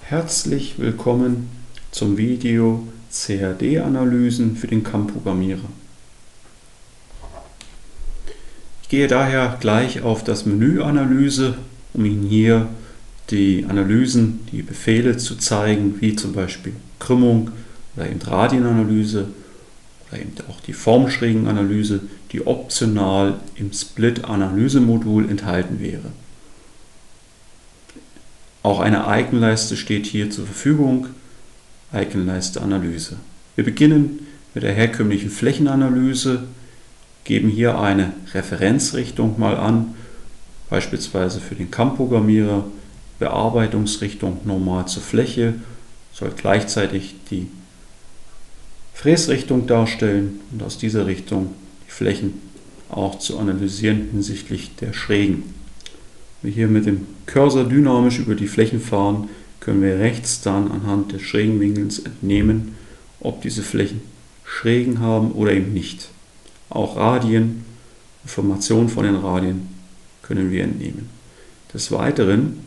Herzlich willkommen zum Video CAD-Analysen für den CAM-Programmierer. Ich gehe daher gleich auf das Menü Analyse, um Ihnen hier die Analysen, die Befehle zu zeigen, wie zum Beispiel Krümmung oder eben Radienanalyse oder eben auch die Formschrägenanalyse, die optional im Split-Analyse-Modul enthalten wäre. Auch eine Icon-Leiste steht hier zur Verfügung, Icon-Leiste Analyse. Wir beginnen mit der herkömmlichen Flächenanalyse, geben hier eine Referenzrichtung mal an, beispielsweise für den CAM-Programmierer, Bearbeitungsrichtung normal zur Fläche, soll gleichzeitig die Fräsrichtung darstellen und aus dieser Richtung die Flächen auch zu analysieren hinsichtlich der Schrägen. Wenn wir hier mit dem Cursor dynamisch über die Flächen fahren, können wir rechts dann anhand des Schrägenwinkels entnehmen, ob diese Flächen Schrägen haben oder eben nicht. Auch Radien, Informationen von den Radien können wir entnehmen. Des Weiteren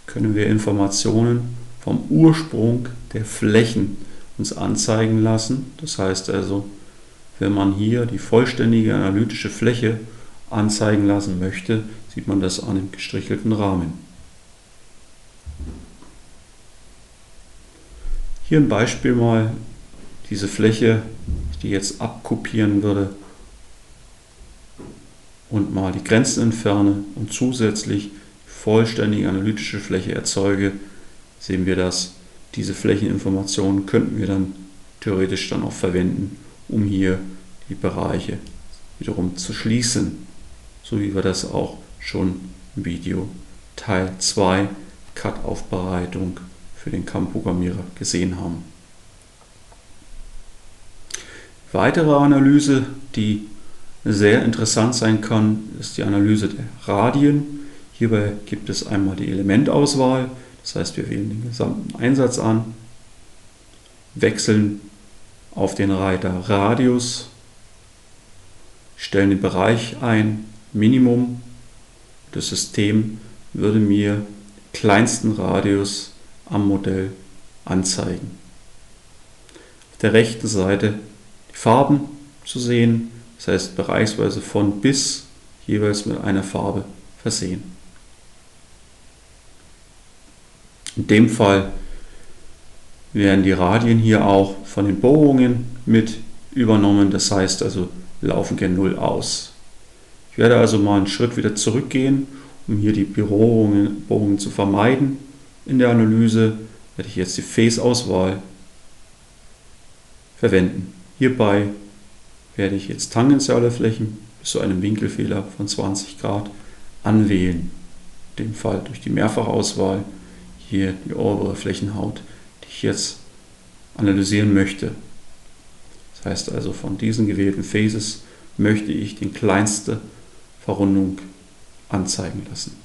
können wir Informationen vom Ursprung der Flächen uns anzeigen lassen. Das heißt also, wenn man hier die vollständige analytische Fläche anzeigen lassen möchte, sieht man das an dem gestrichelten Rahmen. Hier ein Beispiel mal, diese Fläche, die ich jetzt abkopieren würde und mal die Grenzen entferne und zusätzlich die vollständige analytische Fläche erzeuge, sehen wir das. Diese Flächeninformationen könnten wir dann theoretisch dann auch verwenden, um hier die Bereiche wiederum zu schließen, so wie wir das auch schon im Video Teil 2 CAD-Aufbereitung für den CAM-Programmierer gesehen haben. Weitere Analyse, die sehr interessant sein kann, ist die Analyse der Radien. Hierbei gibt es einmal die Elementauswahl, das heißt, wir wählen den gesamten Einsatz an, wechseln auf den Reiter Radius, stellen den Bereich ein, Minimum. Das System würde mir den kleinsten Radius am Modell anzeigen. Auf der rechten Seite die Farben zu sehen, das heißt bereichsweise von bis, jeweils mit einer Farbe versehen. In dem Fall werden die Radien hier auch von den Bohrungen mit übernommen, das heißt also laufen gen Null aus. Ich werde also mal einen Schritt wieder zurückgehen, um hier die Bohrungen zu vermeiden. In der Analyse werde ich jetzt die Face-Auswahl verwenden. Hierbei werde ich jetzt tangentiale Flächen bis zu einem Winkelfehler von 20 Grad anwählen. In dem Fall durch die Mehrfachauswahl hier die obere Flächenhaut, die ich jetzt analysieren möchte. Das heißt also, von diesen gewählten Faces möchte ich die kleinste Verrundung anzeigen lassen.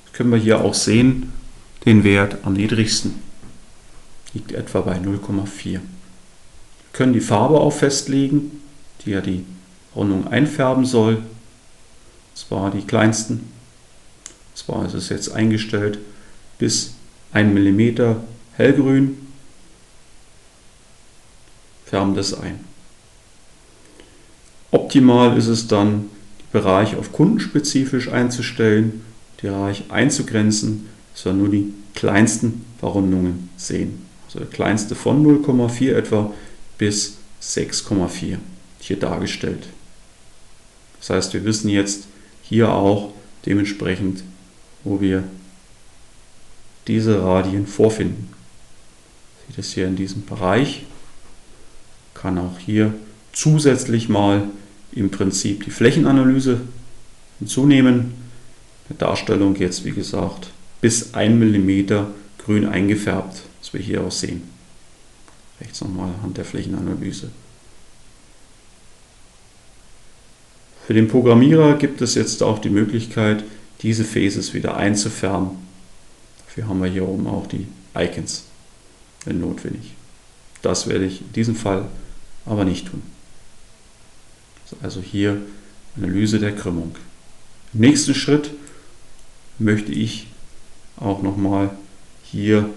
Das können wir hier auch sehen, den Wert am niedrigsten liegt etwa bei 0,4. Wir können die Farbe auch festlegen, die ja die Rundung einfärben soll. Das zwar die kleinsten. Zwar ist es jetzt eingestellt bis 1 mm hellgrün. Färben das ein. Optimal ist es dann, die Bereiche auf kundenspezifisch einzustellen, die Bereiche einzugrenzen, dass wir nur die kleinsten Verrundungen sehen. Also der kleinste von 0,4 etwa bis 6,4 hier dargestellt. Das heißt, wir wissen jetzt hier auch dementsprechend, wo wir diese Radien vorfinden. Sieht es hier in diesem Bereich. Kann auch hier zusätzlich mal im Prinzip die Flächenanalyse hinzunehmen. Die Darstellung jetzt, wie gesagt, bis 1 mm grün eingefärbt, was wir hier auch sehen. Rechts nochmal anhand der Flächenanalyse. Für den Programmierer gibt es jetzt auch die Möglichkeit, diese Faces wieder einzufärben. Dafür haben wir hier oben auch die Icons, wenn notwendig. Das werde ich in diesem Fall aber nicht tun. Also hier Analyse der Krümmung. Im nächsten Schritt möchte ich auch nochmal hier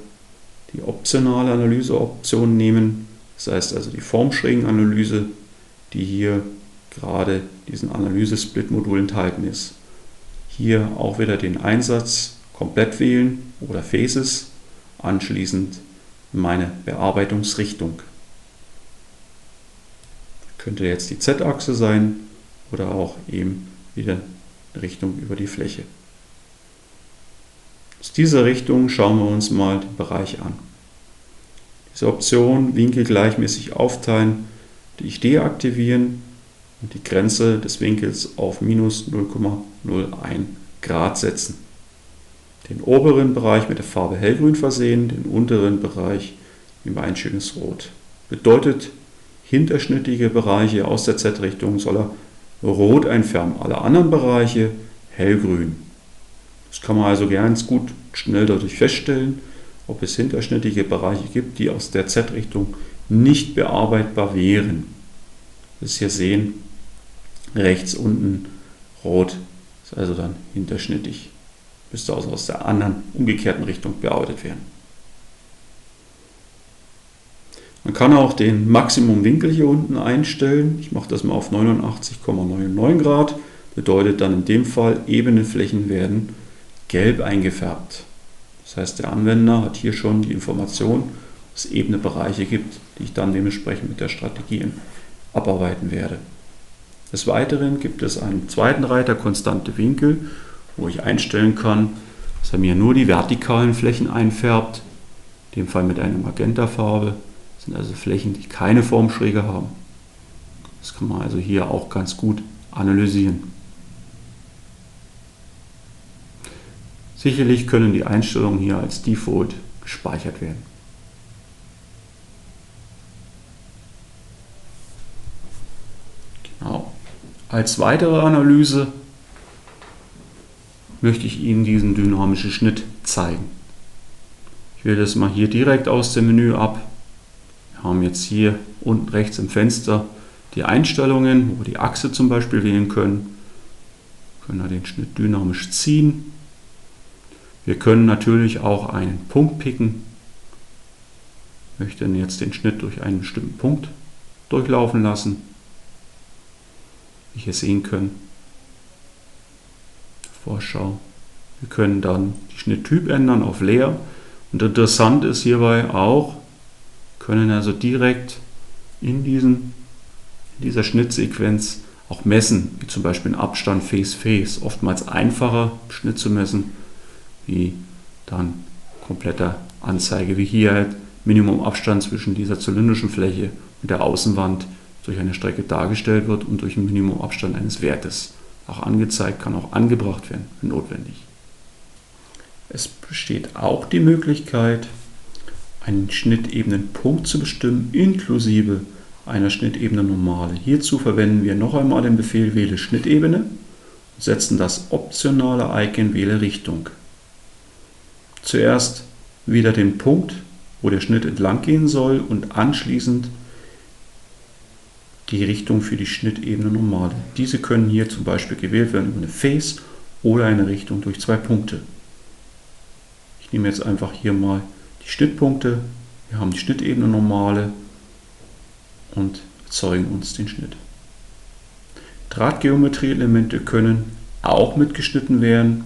die optionale Analyseoption nehmen. Das heißt also die Formschrägenanalyse, die hier gerade diesen Analyse-Split-Modul enthalten ist. Hier auch wieder den Einsatz komplett wählen oder Phases, anschließend meine Bearbeitungsrichtung. Könnte jetzt die Z-Achse sein oder auch eben wieder Richtung über die Fläche. Aus dieser Richtung schauen wir uns mal den Bereich an. Diese Option Winkel gleichmäßig aufteilen, die ich deaktivieren und die Grenze des Winkels auf minus 0,01 Grad setzen. Den oberen Bereich mit der Farbe hellgrün versehen, den unteren Bereich mit ein schönes Rot. Bedeutet, hinterschnittige Bereiche aus der Z-Richtung soll er rot einfärben, alle anderen Bereiche hellgrün. Das kann man also ganz gut schnell dadurch feststellen, ob es hinterschnittige Bereiche gibt, die aus der Z-Richtung nicht bearbeitbar wären. Das hier sehen, rechts unten rot ist also dann hinterschnittig. Müsste also aus der anderen umgekehrten Richtung bearbeitet werden. Man kann auch den Maximumwinkel hier unten einstellen. Ich mache das mal auf 89,99 Grad. Bedeutet dann in dem Fall, ebene Flächen werden gelb eingefärbt. Das heißt, der Anwender hat hier schon die Information, dass es ebene Bereiche gibt, die ich dann dementsprechend mit der Strategie abarbeiten werde. Des Weiteren gibt es einen zweiten Reiter, konstante Winkel, wo ich einstellen kann, dass er mir nur die vertikalen Flächen einfärbt, in dem Fall mit einer Magentafarbe. Das sind also Flächen, die keine Formschräge haben. Das kann man also hier auch ganz gut analysieren. Sicherlich können die Einstellungen hier als Default gespeichert werden. Genau. Als weitere Analyse möchte ich Ihnen diesen dynamischen Schnitt zeigen. Ich wähle das mal hier direkt aus dem Menü ab. Wir haben jetzt hier unten rechts im Fenster die Einstellungen, wo wir die Achse zum Beispiel wählen können. Wir können da den Schnitt dynamisch ziehen. Wir können natürlich auch einen Punkt picken. Ich möchte jetzt den Schnitt durch einen bestimmten Punkt durchlaufen lassen. Wie ihr sehen könnt, Vorschau. Wir können dann die Schnitttyp ändern auf leer. Und interessant ist hierbei auch, können also direkt in dieser Schnittsequenz auch messen, wie zum Beispiel einen Abstand Face-Face. Oftmals einfacher Schnitt zu messen, wie dann kompletter Anzeige, wie hier halt Minimumabstand zwischen dieser zylindrischen Fläche und der Außenwand durch eine Strecke dargestellt wird und durch einen Minimumabstand eines Wertes auch angezeigt, kann auch angebracht werden, wenn notwendig. Es besteht auch die Möglichkeit, einen Schnittebenenpunkt zu bestimmen, inklusive einer Schnittebene Normale. Hierzu verwenden wir noch einmal den Befehl Wähle Schnittebene und setzen das optionale Icon Wähle Richtung. Zuerst wieder den Punkt, wo der Schnitt entlang gehen soll und anschließend die Richtung für die Schnittebene Normale. Diese können hier zum Beispiel gewählt werden über eine Face oder eine Richtung durch zwei Punkte. Ich nehme jetzt einfach hier mal die Schnittpunkte. Wir haben die Schnittebene Normale und erzeugen uns den Schnitt. Drahtgeometrieelemente können auch mitgeschnitten werden.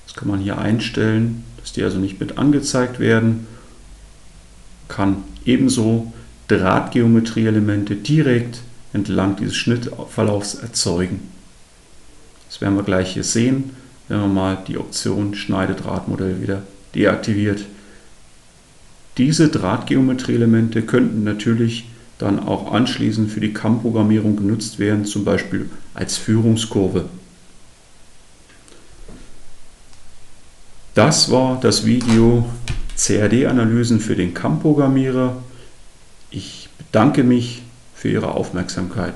Das kann man hier einstellen, dass die also nicht mit angezeigt werden. Kann ebenso Drahtgeometrieelemente direkt entlang dieses Schnittverlaufs erzeugen. Das werden wir gleich hier sehen, wenn man mal die Option Schneidedrahtmodell wieder deaktiviert. Diese Drahtgeometrieelemente könnten natürlich dann auch anschließend für die CAM-Programmierung genutzt werden, zum Beispiel als Führungskurve. Das war das Video CAD-Analysen für den CAM-Programmierer. Ich bedanke mich für Ihre Aufmerksamkeit.